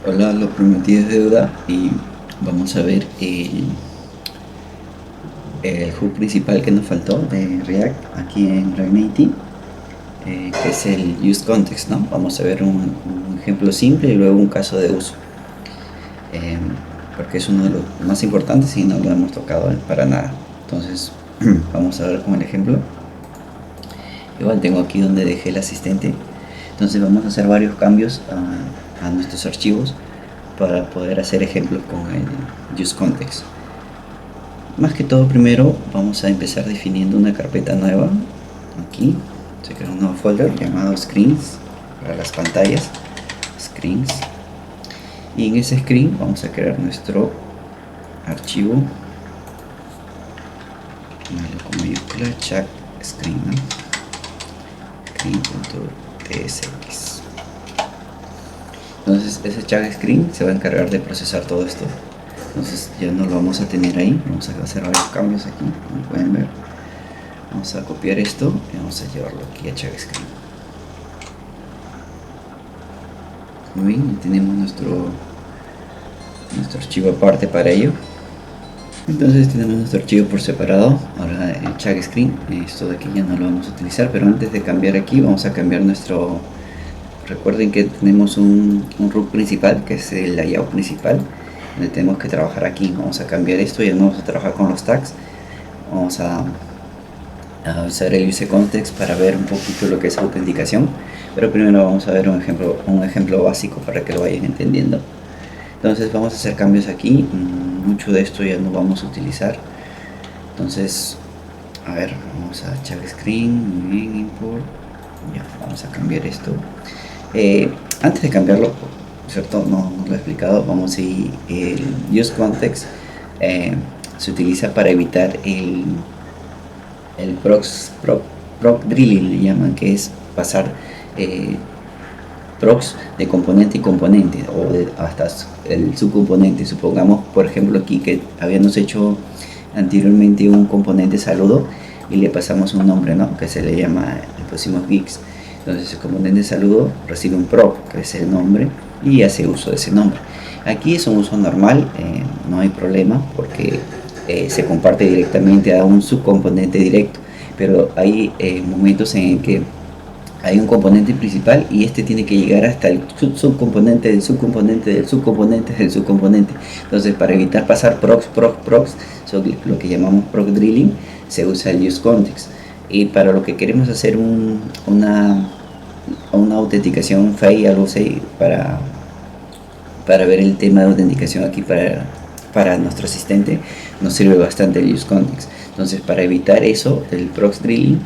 Hola, lo prometido es deuda y vamos a ver el hook principal que nos faltó de React aquí en React Native, que es el Use Context, ¿no? Vamos a ver un ejemplo simple y luego un caso de uso, eh, porque es uno de los más importantes y no lo hemos tocado para nada. Entonces, vamos a ver con el ejemplo. Igual tengo aquí donde dejé el asistente. Entonces vamos a hacer varios cambios a nuestros archivos para poder hacer ejemplos con el Use Context. Más que todo, primero vamos a empezar definiendo una carpeta nueva. Aquí se crea un nuevo folder llamado Screens para las pantallas. Screens. Y en ese screen vamos a crear nuestro archivo, con mayúscula, chat screen, ¿no? Screen.tsx. Entonces ese chat screen se va a encargar de procesar todo esto. Entonces ya no lo vamos a tener ahí. Vamos a hacer varios cambios aquí, como pueden ver. Vamos a copiar esto y vamos a llevarlo aquí a chat screen. Muy bien, ya tenemos nuestro archivo aparte para ello. Entonces tenemos nuestro archivo por separado. Ahora el chat screen, esto de aquí ya no lo vamos a utilizar, pero antes de cambiar aquí vamos a cambiar nuestro... Recuerden que tenemos un root principal, que es el layout principal, donde tenemos que trabajar aquí. Vamos a cambiar esto, ya no vamos a trabajar con los tags. Vamos a usar el use context para ver un poquito lo que es autenticación, pero primero vamos a ver un ejemplo básico para que lo vayan entendiendo. Entonces vamos a hacer cambios aquí. Mucho de esto ya no vamos a utilizar. Entonces, a ver, vamos a chat screen, muy bien, import. Ya, vamos a cambiar esto. Antes de cambiarlo, ¿cierto? No lo he explicado. Vamos a ir, el use context se utiliza para evitar el proc drilling, le llaman, que es pasar procs de componente y componente, o hasta el subcomponente. Supongamos, por ejemplo, aquí que habíamos hecho anteriormente un componente saludo y le pasamos un nombre, ¿no? Que se le llama, le pusimos geeks. Entonces el componente saludo recibe un proc, que es el nombre, y hace uso de ese nombre. Aquí es un uso normal, no hay problema, porque se comparte directamente a un subcomponente directo, pero hay momentos en que hay un componente principal y este tiene que llegar hasta el subcomponente del subcomponente del subcomponente del subcomponente. Entonces, para evitar pasar procs, lo que llamamos proc drilling, se usa el use context. Y para lo que queremos hacer una autenticación FAI, algo así, para ver el tema de autenticación aquí para nuestro asistente, nos sirve bastante el use context. Entonces, para evitar eso del proc drilling,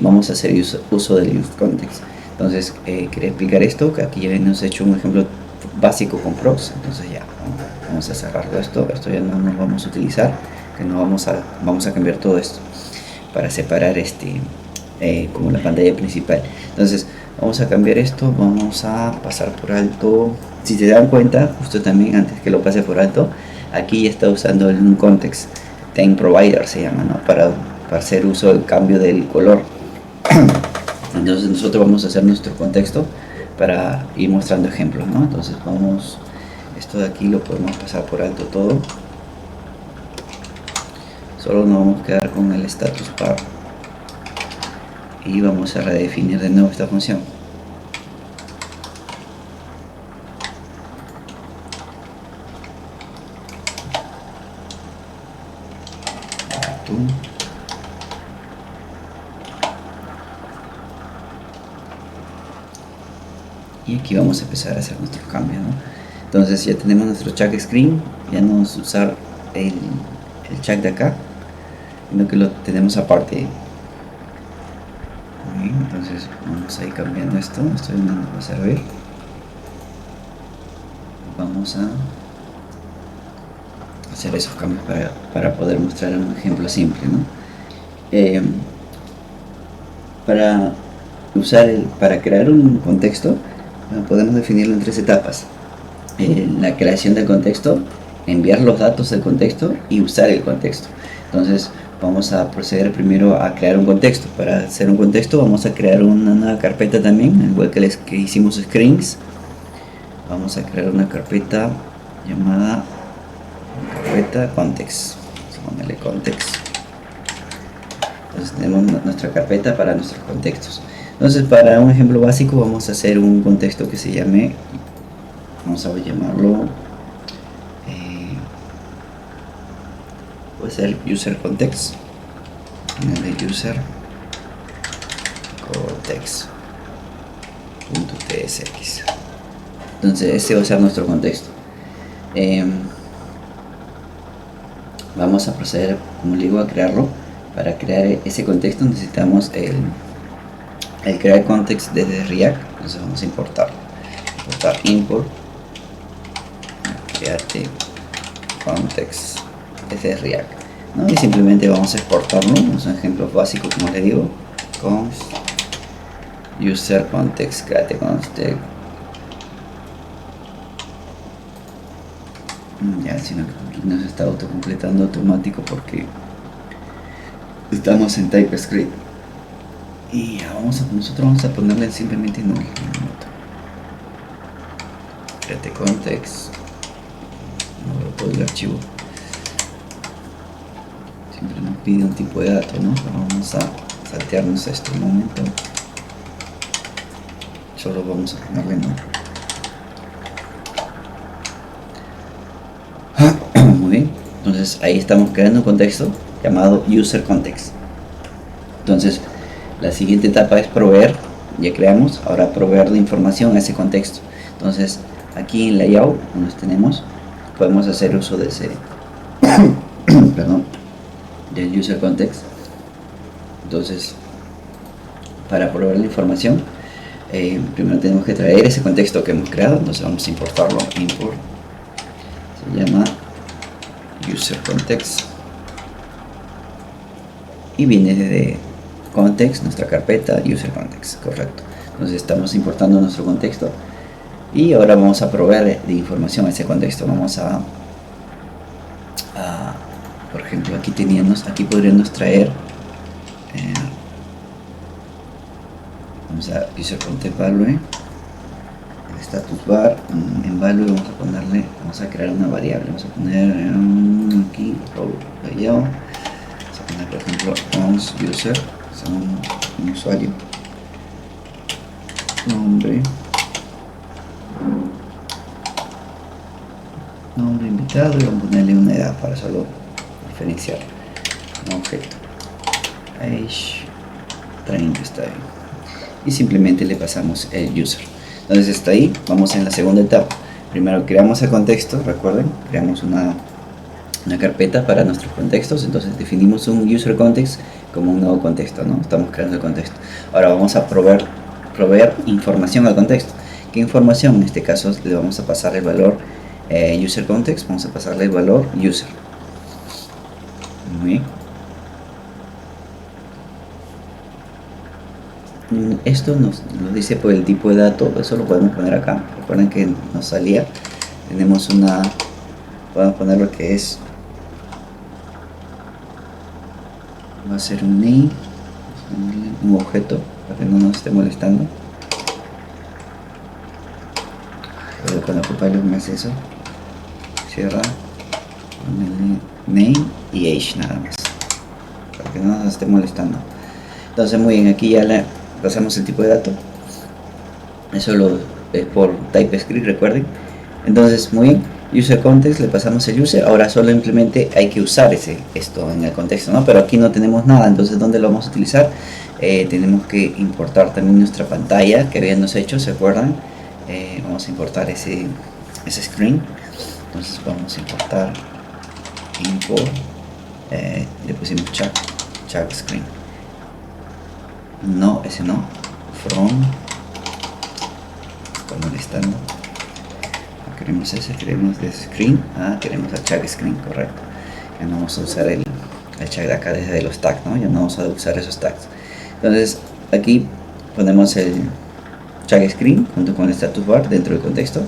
vamos a hacer uso del use context. Entonces, quería explicar esto, que aquí ya hemos hecho un ejemplo básico con procs. Entonces ya vamos a cerrarlo. Esto ya no nos vamos a utilizar, que no vamos a cambiar todo esto para separar como la pantalla principal. Entonces vamos a cambiar esto, vamos a pasar por alto. Si se dan cuenta, justo también antes que lo pase por alto, aquí ya está usando un context time provider, se llama, ¿no? Para hacer uso del cambio del color. Entonces nosotros vamos a hacer nuestro contexto para ir mostrando ejemplos, ¿no? Entonces vamos, esto de aquí lo podemos pasar por alto todo. Solo nos vamos a quedar con el status bar y vamos a redefinir de nuevo esta función. Y aquí vamos a empezar a hacer nuestros cambios, ¿no? Entonces ya tenemos nuestro chat screen, ya no vamos a usar el chat de acá, sino que lo tenemos aparte. Muy bien, entonces vamos a ir cambiando esto ya no nos va a servir. Vamos a hacer esos cambios para poder mostrar un ejemplo simple, ¿no? Para crear un contexto, podemos definirlo en tres etapas. La creación del contexto, enviar los datos del contexto y usar el contexto. Entonces vamos a proceder primero a crear un contexto. Para hacer un contexto vamos a crear una nueva carpeta también, igual que hicimos screens. vamos a crear una carpeta llamada carpeta context. Vamos a ponerle context. Entonces tenemos nuestra carpeta para nuestros contextos. Entonces, para un ejemplo básico vamos a hacer un contexto que se llame, vamos a llamarlo, puede ser user context. Ponerle user context.tsx. Entonces este va a ser nuestro contexto. Vamos a proceder, como le digo, a crearlo. Para crear ese contexto necesitamos el crear context desde React. Entonces vamos a importar import create context desde React, ¿no? Y simplemente vamos a exportarlo. Es un ejemplo básico, como le digo, const user context create context. Ya, sino que aquí nos está autocompletando automático porque estamos en TypeScript. Y ya nosotros vamos a ponerle simplemente null. Create context. No veo todo el archivo. Siempre nos pide un tipo de dato, ¿no? Pero vamos a saltearnos esto un momento. Solo vamos a ponerle null. Muy bien. Entonces ahí estamos creando un contexto llamado user context. Entonces la siguiente etapa es proveer. Ya creamos, ahora proveer la información a ese contexto. Entonces aquí en layout, donde tenemos, podemos hacer uso de ese perdón, del user context. Entonces, para proveer la información, primero tenemos que traer ese contexto que hemos creado. Entonces vamos a importarlo. Import se llama user context y viene de context, nuestra carpeta user context, correcto. Entonces estamos importando nuestro contexto y ahora vamos a proveer de información a ese contexto. Vamos a por ejemplo, aquí podríamos traer vamos a user context value, el status bar, en value vamos a crear una variable, vamos a poner aquí layout, vamos a poner por ejemplo const user, un usuario, nombre invitado, y vamos a ponerle una edad para solo diferenciar un objeto, age 30 está bien, y simplemente le pasamos el user. Entonces está ahí. Vamos en la segunda etapa. Primero creamos el contexto, recuerden, creamos una carpeta para nuestros contextos. Entonces definimos un user context como un nuevo contexto, ¿no? Estamos creando el contexto. Ahora vamos a proveer información al contexto. ¿Qué información? En este caso le vamos a pasar el valor user context, vamos a pasarle el valor user. Muy bien. Esto nos dice por el tipo de dato. Eso lo podemos poner acá. Recuerden que nos salía, tenemos podemos poner lo que es, va a ser un name, un objeto para que no nos esté molestando. Pero cuando Copilot me hace eso, cierra, name y age nada más, para que no nos esté molestando. Entonces muy bien, aquí ya le pasamos el tipo de dato. Eso es por TypeScript, recuerden. Entonces muy bien, user context, le pasamos el user. Ahora solo simplemente hay que usar esto en el contexto, ¿no? Pero aquí no tenemos nada. Entonces ¿dónde lo vamos a utilizar? Tenemos que importar también nuestra pantalla que habíamos hecho, ¿se acuerdan? Vamos a importar ese screen. Entonces vamos a importar import, le pusimos check screen. No, ese no. From, está molestando. No queremos ese, queremos de screen. Queremos el check screen, correcto. Ya no vamos a usar el check de acá desde los tags, ¿no? Ya no vamos a usar esos tags. Entonces aquí ponemos el check screen junto con el status bar dentro del contexto.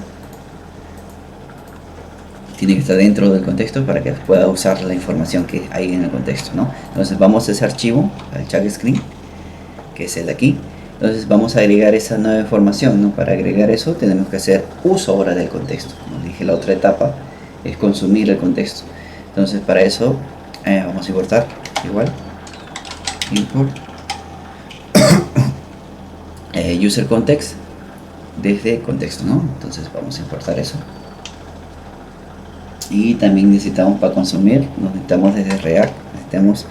Tiene que estar dentro del contexto para que pueda usar la información que hay en el contexto, ¿no? Entonces vamos a ese archivo, al check screen, que es el de aquí, Entonces vamos a agregar esa nueva información, ¿no? Para agregar eso tenemos que hacer uso ahora del contexto. Como dije, la otra etapa es consumir el contexto. Entonces para eso vamos a importar igual import user context desde contexto, ¿no? Entonces vamos a importar eso. Y también necesitamos, para consumir, nos necesitamos desde React, necesitamos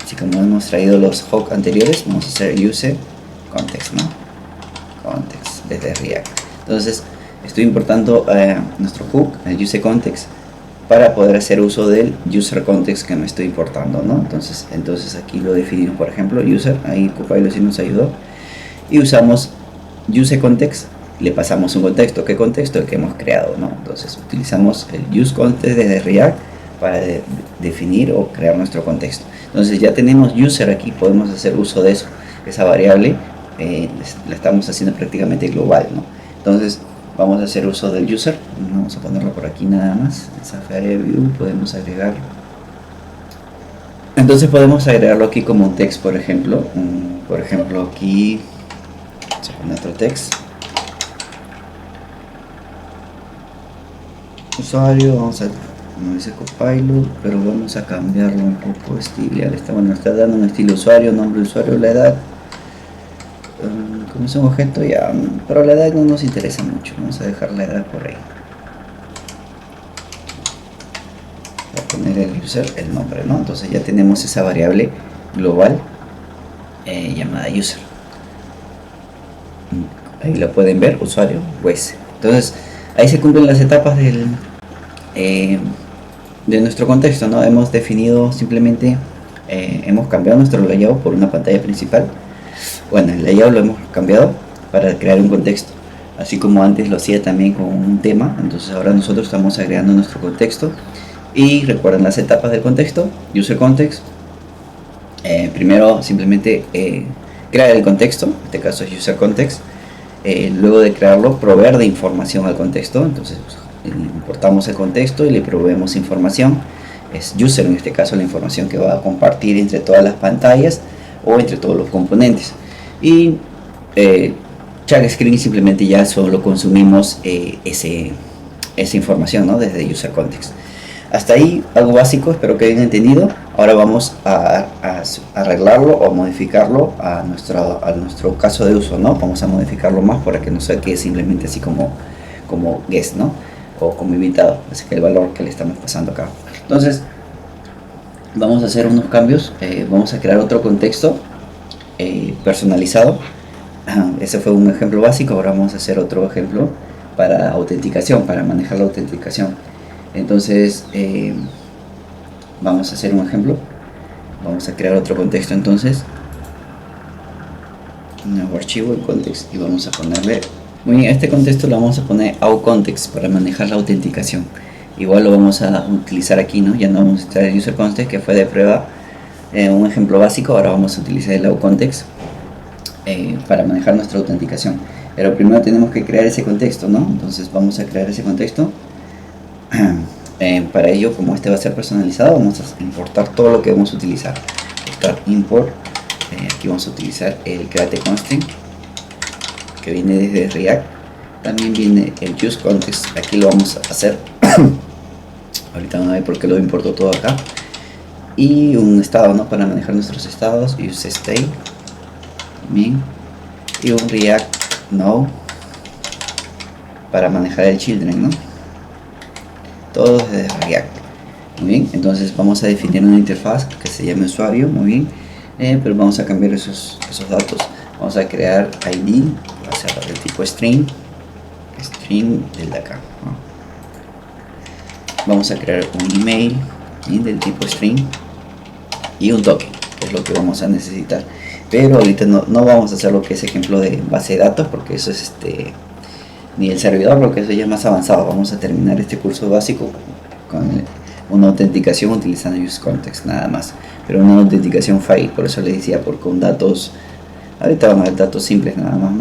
así como hemos traído los hooks anteriores, vamos a hacer user context, ¿no? Context desde React. Entonces estoy importando nuestro hook, el user context, para poder hacer uso del user context que me estoy importando, ¿no? Entonces aquí lo definimos, por ejemplo, user, ahí Copilot sí nos ayudó, y usamos user context, le pasamos un contexto. ¿Qué contexto? El que hemos creado, ¿no? Entonces utilizamos el use context desde React para definir o crear nuestro contexto. Entonces ya tenemos user aquí, podemos hacer uso de eso, esa variable la estamos haciendo prácticamente global, ¿no? Entonces vamos a hacer uso del user, vamos a ponerlo por aquí nada más, en Safari View podemos agregarlo. Entonces podemos agregarlo aquí como un text, por ejemplo, aquí se pone otro text, usuario, vamos a, como dice Copilot, pero vamos a cambiarlo un poco, estilo, bueno, está dando un estilo usuario, nombre de usuario, la edad, como es un objeto ya, pero la edad no nos interesa mucho, vamos a dejar la edad por ahí. Voy a poner el user, el nombre, ¿no? Entonces ya tenemos esa variable global llamada user. Ahí lo pueden ver, usuario, pues. Entonces ahí se cumplen las etapas de nuestro contexto, ¿no? Hemos definido simplemente, hemos cambiado nuestro layout por una pantalla principal. Bueno, el layout lo hemos cambiado para crear un contexto, así como antes lo hacía también con un tema. Entonces ahora nosotros estamos agregando nuestro contexto. Y recuerden las etapas del contexto, user context. Primero simplemente crear el contexto, en este caso es user context. Luego de crearlo, proveer de información al contexto. Entonces importamos el contexto y le proveemos información. Es user en este caso la información que va a compartir entre todas las pantallas o entre todos los componentes. Y Chat Screen simplemente ya solo consumimos esa información, ¿no? Desde user context. Hasta ahí algo básico, espero que hayan entendido. Ahora vamos a arreglarlo o modificarlo a nuestro caso de uso, ¿no? Vamos a modificarlo más para que no se quede simplemente así como guest, ¿no? O como invitado, así que el valor que le estamos pasando acá. Entonces vamos a hacer unos cambios, vamos a crear otro contexto personalizado. Ese fue un ejemplo básico, ahora vamos a hacer otro ejemplo para autenticación, para manejar la autenticación. Entonces vamos a hacer un ejemplo, vamos a crear otro contexto, entonces un nuevo archivo en context y vamos a ponerle, muy bien, este contexto lo vamos a poner out context para manejar la autenticación. Igual lo vamos a utilizar aquí, ¿no? Ya no vamos a utilizar el user context que fue de prueba, un ejemplo básico. Ahora vamos a utilizar el out context para manejar nuestra autenticación, pero primero tenemos que crear ese contexto, ¿no? Entonces vamos a crear ese contexto. Para ello, como este va a ser personalizado, vamos a importar todo lo que vamos a utilizar. Import, aquí vamos a utilizar el create constraint que viene desde React. También viene el use context, aquí lo vamos a hacer. Ahorita van a ver por qué lo importo todo acá. Y un estado, ¿no? Para manejar nuestros estados, use state también. Y un React now para manejar el children, ¿no? Todo desde React. Muy bien, entonces vamos a definir una interfaz que se llame usuario, muy bien, pero vamos a cambiar esos datos. Vamos a crear ID, va a ser del tipo string del de acá, ¿no? Vamos a crear un email del tipo string y un token, que es lo que vamos a necesitar. Pero ahorita no vamos a hacer lo que es ejemplo de base de datos, porque eso es ni el servidor, porque eso ya es más avanzado. Vamos a terminar este curso básico con una autenticación utilizando use context nada más, pero una autenticación file, por eso les decía, porque con datos, ahorita vamos a ver datos simples nada más,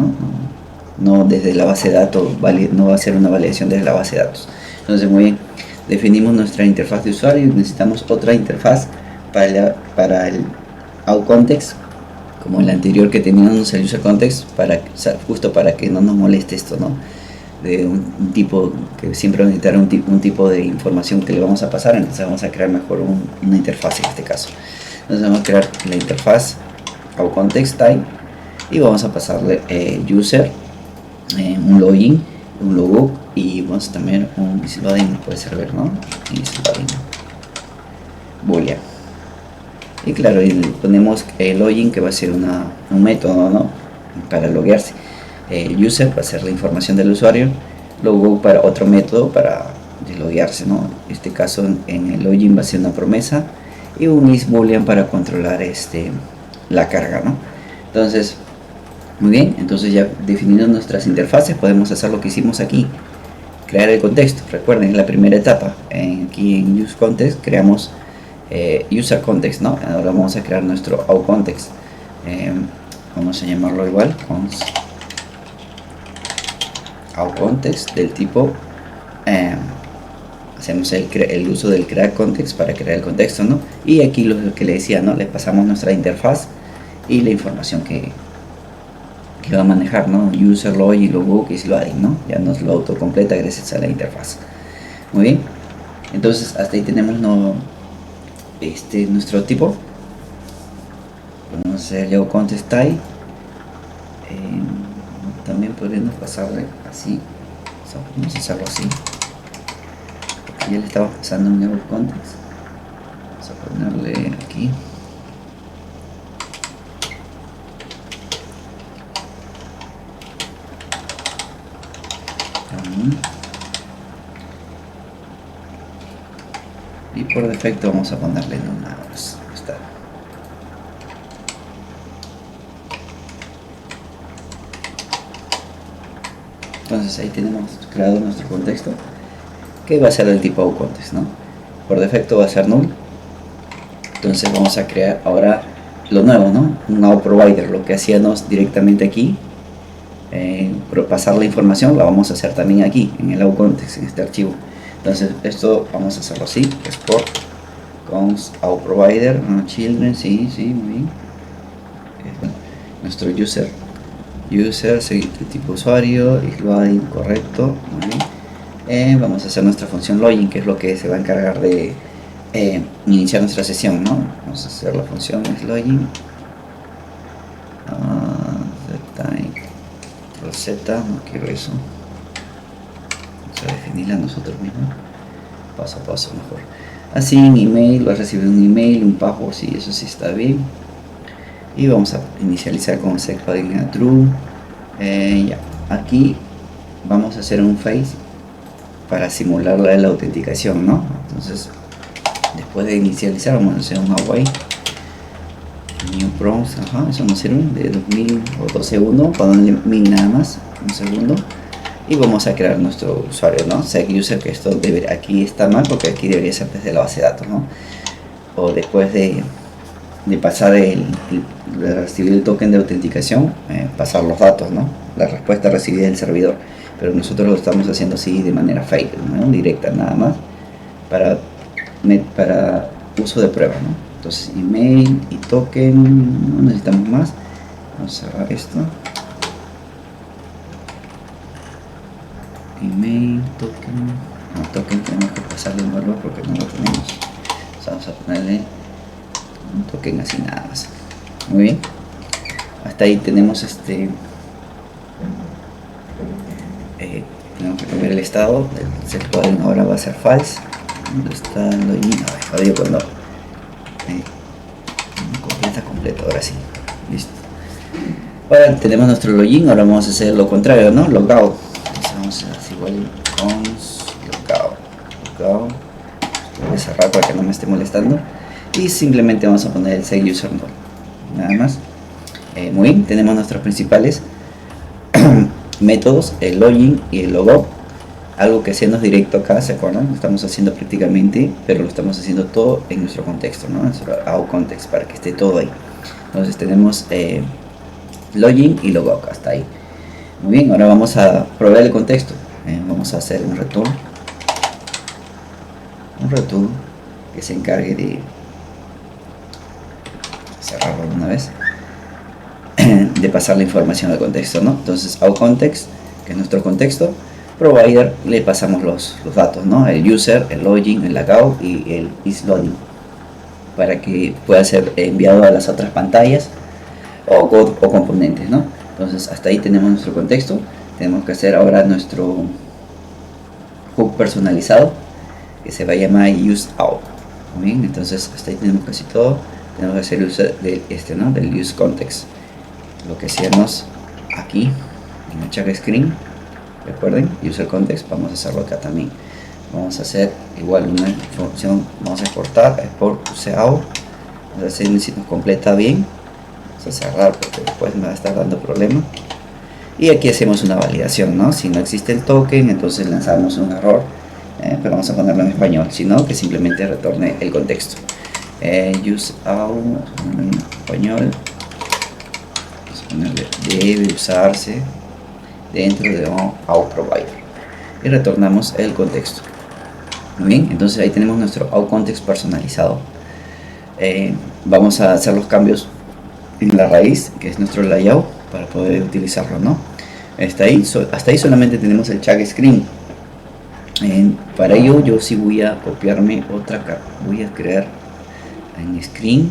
no desde la base de datos, no va a ser una validación desde la base de datos. Entonces muy bien, definimos nuestra interfaz de usuario y necesitamos otra interfaz para el out context. como el anterior que teníamos el user context, justo para que no nos moleste esto, ¿no? De un tipo que siempre va a necesitar un tipo de información que le vamos a pasar. Entonces vamos a crear mejor una interfaz en este caso. Entonces vamos a crear la interfaz o context type y vamos a pasarle user, un login, un logo, y vamos a también un isLogin, puede servir, ¿no? isLogin boolean. Y claro, y le ponemos el login, que va a ser un método, ¿no? Para loguearse. User va a ser la información del usuario, logo para otro método para loguearse, ¿no? En este caso en el login va a ser una promesa, y un isBoolean para controlar la carga, ¿no? Entonces, muy bien, entonces ya definiendo nuestras interfaces podemos hacer lo que hicimos aquí, crear el contexto. Recuerden, la primera etapa, aquí en use context creamos user context, ¿no? Ahora vamos a crear nuestro out context. Vamos a llamarlo igual, out context del tipo, hacemos el uso del create context para crear el contexto, ¿no? Y aquí lo que le decía, ¿no? Le pasamos nuestra interfaz y la información que va a manejar, ¿no? User, login, logo, que es loading, ¿no? Ya nos lo autocompleta gracias a la interfaz. Muy bien, entonces hasta ahí tenemos nuestro tipo. Vamos a hacer ya context type. También podríamos pasarle así. Vamos a hacerlo así, porque ya le estamos pasando un nuevo context. Vamos a ponerle aquí. Y por defecto vamos a ponerle en una más. Está. Entonces ahí tenemos creado nuestro contexto, que va a ser el tipo outContext, ¿no? Por defecto va a ser null. Entonces vamos a crear ahora lo nuevo, ¿no? Un outProvider. Lo que hacíamos directamente aquí, pasar la información, la vamos a hacer también aquí en el outContext, en este archivo. Entonces esto vamos a hacerlo así: export const outProvider, children, sí, muy bien. Nuestro user, el tipo usuario, y loading, correcto, muy bien. Vamos a hacer nuestra función login, que es lo que se va a encargar de iniciar nuestra sesión, ¿no? Vamos a hacer la función login, Z, no quiero eso. Vamos a definirla nosotros mismos, paso a paso mejor. Así, en email, va a recibir un email, un password, sí, eso sí está bien. Y vamos a inicializar con set loading a true. Ya, aquí vamos a hacer un face para simular la autenticación, ¿no? Entonces, después de inicializar, vamos a hacer un await new prompts, eso no sirve, de 2000 o 2 segundos, ponerle 1000 nada más, un segundo, y vamos a crear nuestro usuario, ¿no? Set user, que esto aquí está mal, porque aquí debería ser desde la base de datos, ¿no? O después de pasar de recibir el token de autenticación, pasar los datos, ¿no? La respuesta recibida del servidor, pero nosotros lo estamos haciendo así de manera fake, ¿no? Directa, nada más para uso de prueba, ¿no? Entonces email y token, no necesitamos más. Vamos a cerrar esto. Email, token tenemos que pasarle un valor porque no lo tenemos. Entonces vamos a ponerle un token así nada más. Muy bien, hasta ahí tenemos tenemos que cambiar el estado del set loading, ahora va a ser false. ¿Dónde está el login? Odio cuando completo, ahora sí, listo. Ahora tenemos nuestro login, ahora vamos a hacer lo contrario, ¿no? Logout. Entonces vamos a hacer igual logout. Voy a cerrar para que no me esté molestando. Y simplemente vamos a poner el set user null, nada más. Muy bien, tenemos nuestros principales métodos, el login y el logout. Algo que hacemos directo acá, ¿se acuerdan? Lo estamos haciendo prácticamente, pero lo estamos haciendo todo en nuestro contexto, ¿no? En nuestro out context, para que esté todo ahí. Entonces tenemos login y logout, hasta ahí. Muy bien, ahora vamos a proveer el contexto. Vamos a hacer un return que se encargue de cerrarlo de una vez. de pasar la información al contexto, ¿no? Entonces out context, que es nuestro contexto, provider, le pasamos los datos, ¿no? El user, el login, el logout y el isLoading, para que pueda ser enviado a las otras pantallas o componentes, ¿no? Entonces hasta ahí tenemos nuestro contexto. Tenemos que hacer ahora nuestro hook personalizado, que se va a llamar useOut. Muy bien, entonces hasta ahí tenemos casi todo. Tenemos que hacer uso de ¿no? Del useContext, lo que hacíamos aquí en el check screen. Recuerden, userContext, vamos a hacerlo acá también. Vamos a hacer igual una función, vamos a exportar, export useOut. Vamos a hacer si nos completa bien. Vamos a cerrar porque después me va a estar dando problemas. Y aquí hacemos una validación, ¿no? Si no existe el token, entonces lanzamos un error, pero vamos a ponerlo en español, sino que simplemente retorne el contexto. UseOut, en español, vamos a ponerle debe usarse dentro de out provider y retornamos el contexto. Muy bien, entonces ahí tenemos nuestro out context personalizado. Vamos a hacer los cambios en la raíz, que es nuestro layout, para poder utilizarlo, ¿no? Hasta ahí solamente tenemos el check screen. Para ello yo sí voy a copiarme otra, voy a crear en screen,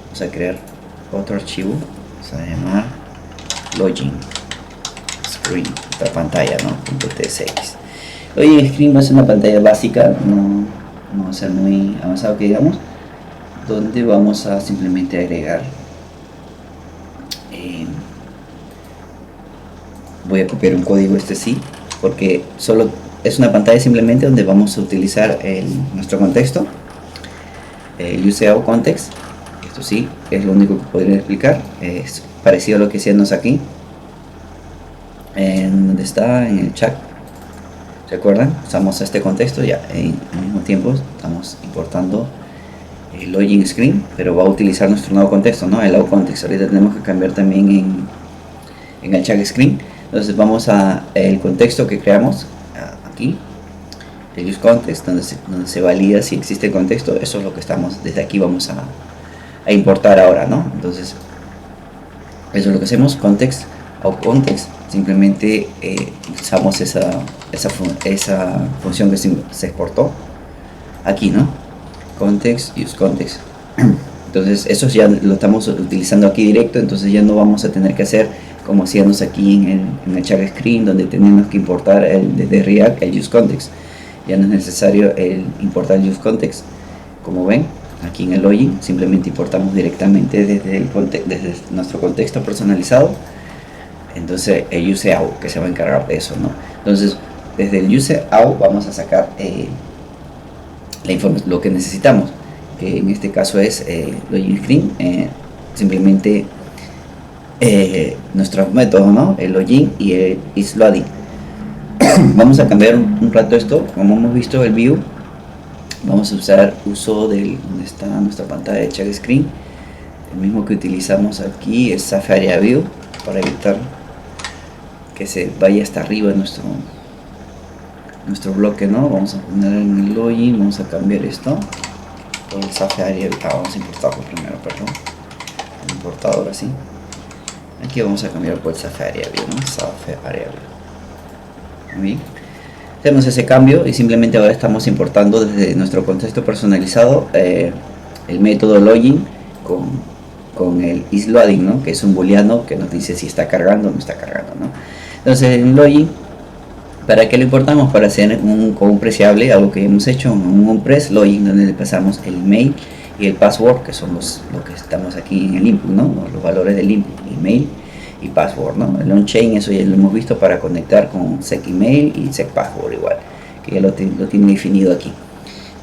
vamos a crear otro archivo, vamos a llamar login screen, otra pantalla, ¿no? .tsx. Login screen no es una pantalla básica, no va a ser muy avanzado que digamos, donde vamos a simplemente agregar, voy a copiar un código sí, porque solo es una pantalla simplemente donde vamos a utilizar nuestro contexto, el useOut context. Esto sí, es lo único que podría explicar. Es parecido a lo que hacíamos aquí, en donde está en el chat. ¿Recuerdan? Usamos este contexto, ya al mismo tiempo estamos importando el login screen, pero va a utilizar nuestro nuevo contexto, ¿no? El out context. Ahorita tenemos que cambiar también en el check screen. Entonces vamos a el contexto que creamos aquí, el use context, donde se valida si existe el contexto. Eso es lo que estamos, desde aquí vamos a importar ahora, ¿no? Entonces eso es lo que hacemos, context, out context. Simplemente usamos esa función que se exportó aquí, ¿no? Context, use context. Entonces eso ya lo estamos utilizando aquí directo, entonces ya no vamos a tener que hacer como hacíamos aquí en el check screen, donde tenemos que importar desde React el use context. Ya no es necesario importar el use context. Como ven aquí en el login, simplemente importamos directamente desde nuestro contexto personalizado. Entonces el useOut, que se va a encargar de eso, ¿no? Entonces desde el useOut vamos a sacar lo que necesitamos, que en este caso es login screen, simplemente nuestros métodos, ¿no? El login y el isLoading. Vamos a cambiar un rato esto. Como hemos visto el view, vamos a usar donde está nuestra pantalla de check screen, el mismo que utilizamos aquí es Safari View, para evitar que se vaya hasta arriba nuestro bloque, ¿no? Vamos a poner en el login, vamos a cambiar esto por el Safari View. Vamos a importarlo primero, perdón, el importador así. Aquí vamos a cambiar por el Safari View, ¿no? Safari View. Muy bien. Hacemos ese cambio y simplemente ahora estamos importando desde nuestro contexto personalizado el método login con el isLoading, ¿no? Que es un booleano que nos dice si está cargando o no está cargando, ¿no? Entonces en login, ¿para qué lo importamos? Para hacer con un preciable, algo que hemos hecho, un onPress login, donde le pasamos el email y el password, que son lo que estamos aquí en el input, ¿no? Los valores del input, email y password, ¿no? El on-chain, eso ya lo hemos visto para conectar con sec email y sec password igual, que ya lo tiene definido aquí.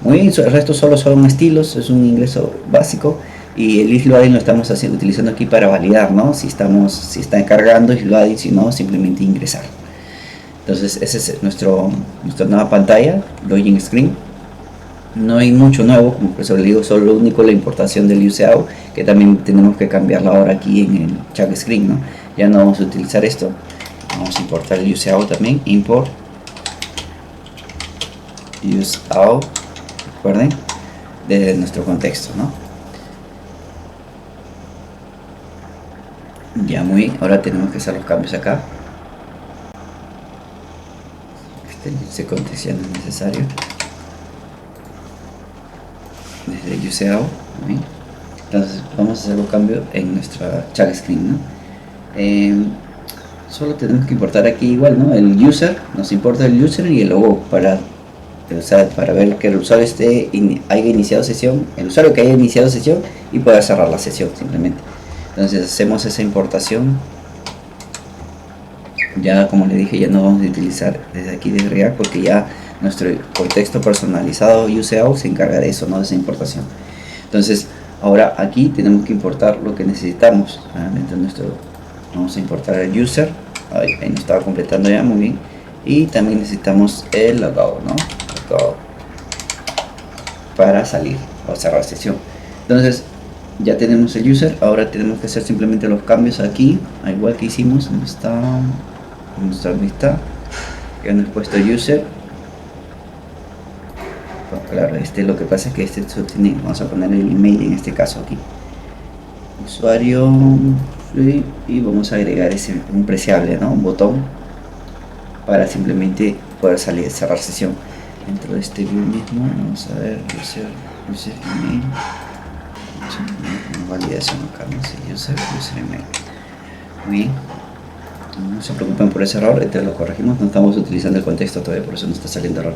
Muy bien, el resto solo son estilos, es un ingreso básico, y el isLoading lo estamos utilizando aquí para validar, ¿no? Si está cargando isLoading, si no, simplemente ingresar. Entonces esa es nuestra nueva pantalla, login screen. No hay mucho nuevo, como por eso le digo, solo lo único la importación del useOut, que también tenemos que cambiarla ahora aquí en el check screen, ¿no? Ya no vamos a utilizar esto, vamos a importar el useOut también, import useOut, recuerden, desde nuestro contexto, ¿no? Ya muy bien, ahora tenemos que hacer los cambios acá. Ese context ya no es necesario. Desde useAll, muy bien. Entonces vamos a hacer los cambios en nuestra chat screen, ¿no? Solo tenemos que importar aquí igual, ¿no? El user, nos importa el user y el logo para, o sea, para ver que el usuario haya iniciado sesión, el usuario que haya iniciado sesión y pueda cerrar la sesión simplemente. Entonces hacemos esa importación. Ya como le dije, ya no vamos a utilizar desde aquí de React porque ya nuestro contexto personalizado UseAll se encarga de eso, no de esa importación. Entonces ahora aquí tenemos que importar lo que necesitamos. Vamos a importar el user, ahí nos estaba completando ya, muy bien. Y también necesitamos el logout, ¿no? Logout para salir o cerrar sesión. Entonces ya tenemos el user, ahora tenemos que hacer simplemente los cambios aquí, al igual que hicimos. ¿Dónde está? Ya no he puesto user. Bueno, claro, lo que pasa es que vamos a poner el email en este caso aquí. Usuario y vamos a agregar un preciable, ¿no? Un botón para simplemente poder salir, cerrar sesión. Dentro de este view mismo, vamos a ver user email. Validación acá, no sé, user email. Muy bien. No se preocupen por ese error, este lo corregimos, no estamos utilizando el contexto todavía, por eso no está saliendo error.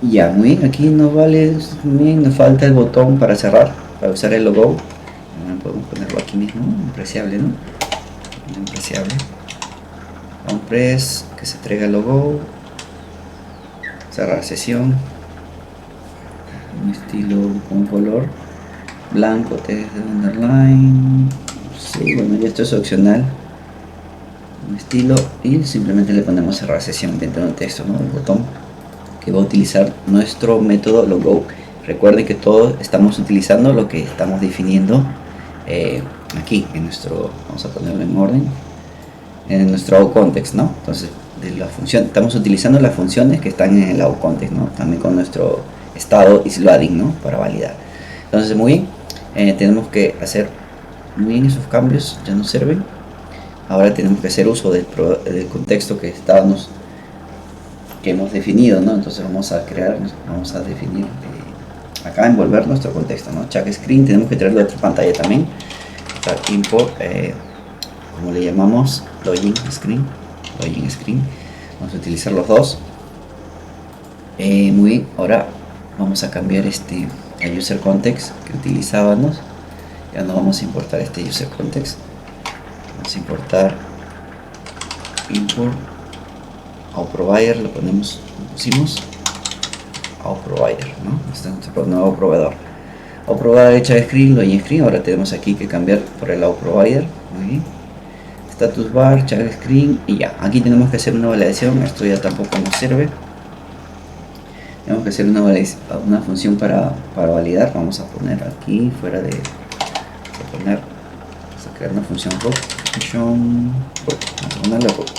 Ya, muy bien, aquí nos vale, muy bien, nos falta el botón para cerrar, para usar el logo. Podemos ponerlo aquí mismo, un preciable, ¿no? Un preciable. Un press, que se entrega el logo. Cerrar sesión. Un estilo con color blanco, text de underline. Sí, bueno, ya esto es opcional. Un estilo y simplemente le ponemos cerrar sesión dentro del texto, ¿no? El botón que va a utilizar nuestro método logo. Recuerden que todos estamos utilizando lo que estamos definiendo aquí en nuestro, vamos a ponerlo en orden, en nuestro context, ¿no? Entonces de la función estamos utilizando las funciones que están en el context, ¿no? También con nuestro estado isloading, ¿no? Para validar. Entonces muy bien, tenemos que hacer muy bien esos cambios, ya nos sirven. Ahora tenemos que hacer uso del contexto que hemos definido, ¿no? Entonces vamos a definir acá, envolver nuestro contexto, ¿no? Chat screen, tenemos que traerlo a otra pantalla también. Import, como le llamamos, login screen. Vamos a utilizar los dos. Muy bien, ahora vamos a cambiar el user context que utilizábamos. Ya no vamos a importar este user context. Vamos a importar import ao provider, lo pusimos ao provider, ¿no? Este es nuestro nuevo proveedor. Ao provider de chat screen, login screen. Ahora tenemos aquí que cambiar por el ao provider. Muy bien. Status bar, chat screen y ya. Aquí tenemos que hacer una validación. Esto ya tampoco nos sirve. Tenemos que hacer una función para validar. Vamos a poner aquí fuera de. Vamos a crear una función root. Vamos a ponerle root.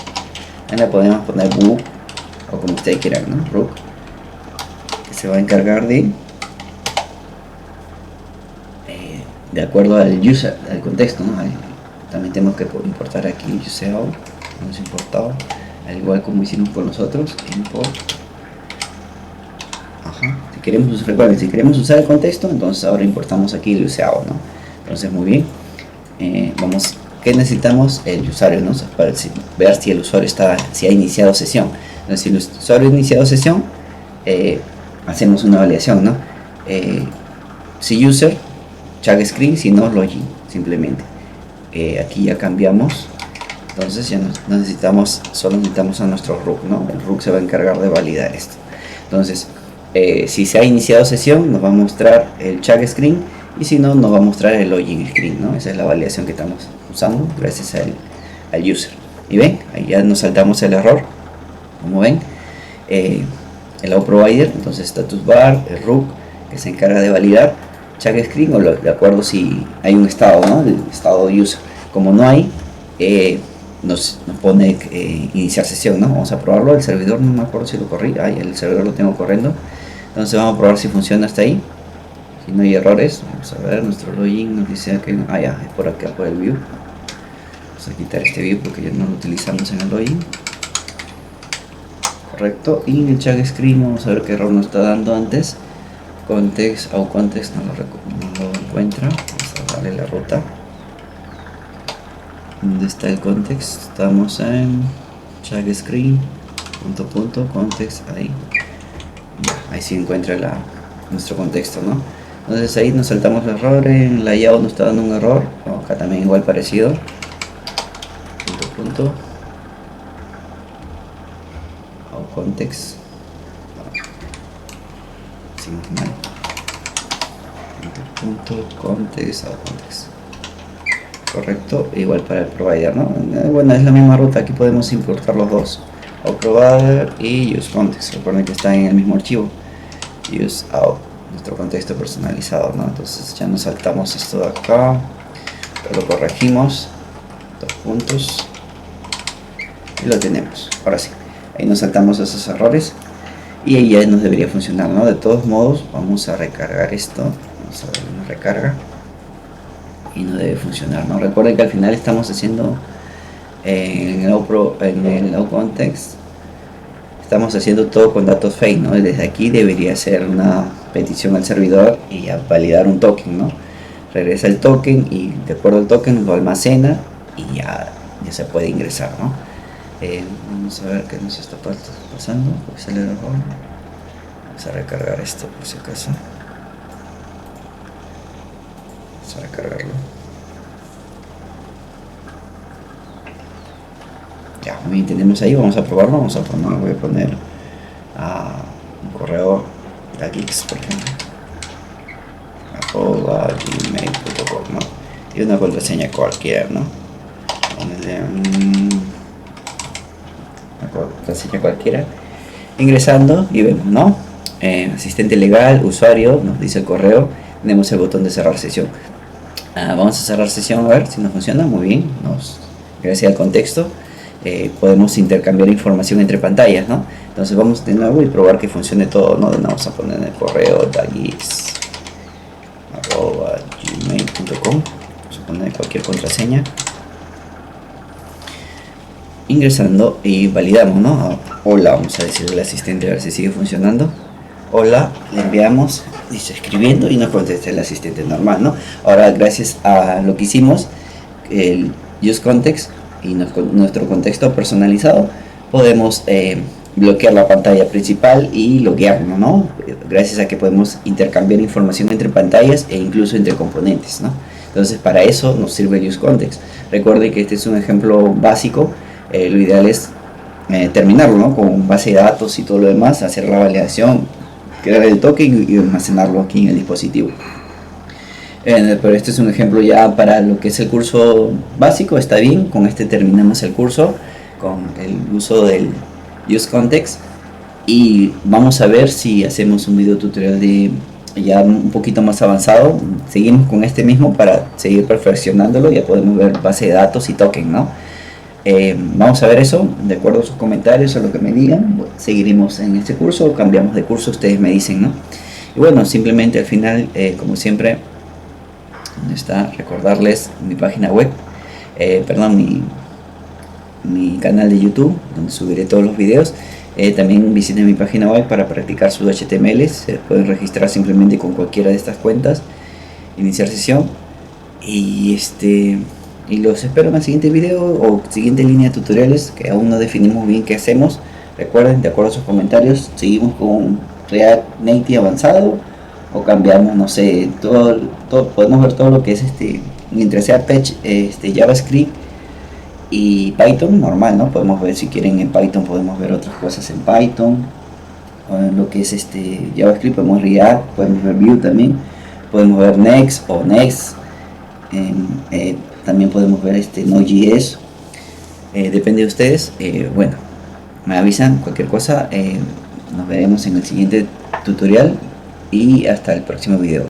Ahí la podemos poner book o como ustedes quieran, ¿no? Root, que se va a encargar de acuerdo al user, al contexto, ¿no? También tenemos que importar aquí useAll, hemos importado, al igual como hicimos con nosotros, import. Recuerden, si queremos usar el contexto, entonces ahora importamos aquí el useAll, ¿no? Entonces muy bien, ¿qué necesitamos? El usuario, ¿no? Para ver si el usuario si ha iniciado sesión. Entonces, si el usuario ha iniciado sesión, hacemos una validación, ¿no? Si user, chat screen, si no, login, simplemente. Aquí ya cambiamos. Entonces ya solo necesitamos a nuestro root, ¿no? El root se va a encargar de validar esto. Entonces, si se ha iniciado sesión, nos va a mostrar el chat screen, y si no, nos va a mostrar el login screen, ¿no? Esa es la validación que estamos usando gracias al user. Y ven, ahí ya nos saltamos el error, como ven. El ao provider, entonces status bar, el root que se encarga de validar chat screen, o de acuerdo si hay un estado, ¿no? El estado user. Como no hay, nos pone iniciar sesión, ¿no? Vamos a probarlo. El servidor no me acuerdo si lo corrí. El servidor lo tengo corriendo. Entonces vamos a probar si funciona hasta ahí. Si no hay errores, vamos a ver. Nuestro login nos dice que ya es por acá, por el view. Vamos a quitar este view porque ya no lo utilizamos en el login. Correcto, y en el check screen vamos a ver qué error nos está dando antes. Context o context no lo encuentra. Vamos a darle la ruta. ¿Dónde está el context? Estamos en check screen context, ahí. Ahí sí encuentra nuestro contexto, ¿no? Entonces ahí nos saltamos los errores. En layout nos está dando un error. Acá también igual parecido. Punto. O context. Hicimos mal. Context o context. Correcto. Igual para el provider, ¿no? Bueno, es la misma ruta. Aquí podemos importar los dos. O provider y use context. Recuerden que está en el mismo archivo. Use out. Nuestro contexto personalizado, ¿no? Entonces ya nos saltamos esto de acá. Lo corregimos. 2 puntos. Y lo tenemos. Ahora sí. Ahí nos saltamos esos errores. Y ahí ya nos debería funcionar, ¿no? De todos modos, vamos a recargar esto. Vamos a darle una recarga. Y no debe funcionar, ¿no? Recuerden que al final estamos haciendo en el OContext. Estamos haciendo todo con datos fake, ¿no? Desde aquí debería ser una petición al servidor y a validar un token, ¿no? Regresa el token y de acuerdo al token lo almacena y ya se puede ingresar, ¿no? Vamos a ver qué nos está pasando. Pues el error. Vamos a recargar esto por si acaso. Vamos a recargarlo. Ya, muy bien, tenemos ahí. Vamos a probarlo. Voy a poner un correo de Geeks, por ejemplo. @gmail.com, ¿no? Y una contraseña cualquiera, ¿no? Contraseña cualquiera, ingresando y vemos, ¿no? Asistente legal, usuario, nos dice el correo, tenemos el botón de cerrar sesión. Vamos a cerrar sesión a ver si nos funciona. Muy bien, gracias al contexto podemos intercambiar información entre pantallas, ¿no? Entonces vamos de nuevo y probar que funcione todo, ¿no? Vamos a poner en el correo dagis@gmail.com, vamos a poner cualquier contraseña, ingresando y validamos, ¿no? Hola, vamos a decirle al asistente a ver si sigue funcionando. Hola, le enviamos, dice escribiendo y nos contesta el asistente normal, ¿no? Ahora, gracias a lo que hicimos, el use context y nuestro contexto personalizado, podemos bloquear la pantalla principal y loguearnos, ¿no? Gracias a que podemos intercambiar información entre pantallas e incluso entre componentes, ¿no? Entonces, para eso nos sirve el use context. Recuerden que este es un ejemplo básico. Lo ideal es terminarlo, ¿no? Con base de datos y todo lo demás, hacer la validación, crear el token y almacenarlo aquí en el dispositivo. Pero este es un ejemplo ya para lo que es el curso básico. Está bien, con este terminamos el curso con el uso del use context y vamos a ver si hacemos un video tutorial de ya un poquito más avanzado. Seguimos con este mismo para seguir perfeccionándolo. Ya podemos ver base de datos y token, ¿no? Vamos a ver eso, de acuerdo a sus comentarios o lo que me digan. Seguiremos en este curso o cambiamos de curso, ustedes me dicen, ¿no? Y bueno, simplemente al final, como siempre, está recordarles mi página web, mi canal de YouTube, donde subiré todos los videos. También visiten mi página web para practicar sus HTML. Se pueden registrar simplemente con cualquiera de estas cuentas, iniciar sesión y los espero en el siguiente video o siguiente línea de tutoriales que aún no definimos bien qué hacemos. Recuerden, de acuerdo a sus comentarios, seguimos con React Native avanzado o cambiamos, no sé, todo podemos ver todo lo que es mientras sea JavaScript y Python normal, ¿no? Podemos ver, si quieren, en Python podemos ver otras cosas en Python, o en lo que es JavaScript podemos React, podemos ver Vue también, podemos ver Next o Next. También podemos ver Node.js, depende de ustedes. Bueno, me avisan cualquier cosa. Nos veremos en el siguiente tutorial y hasta el próximo video.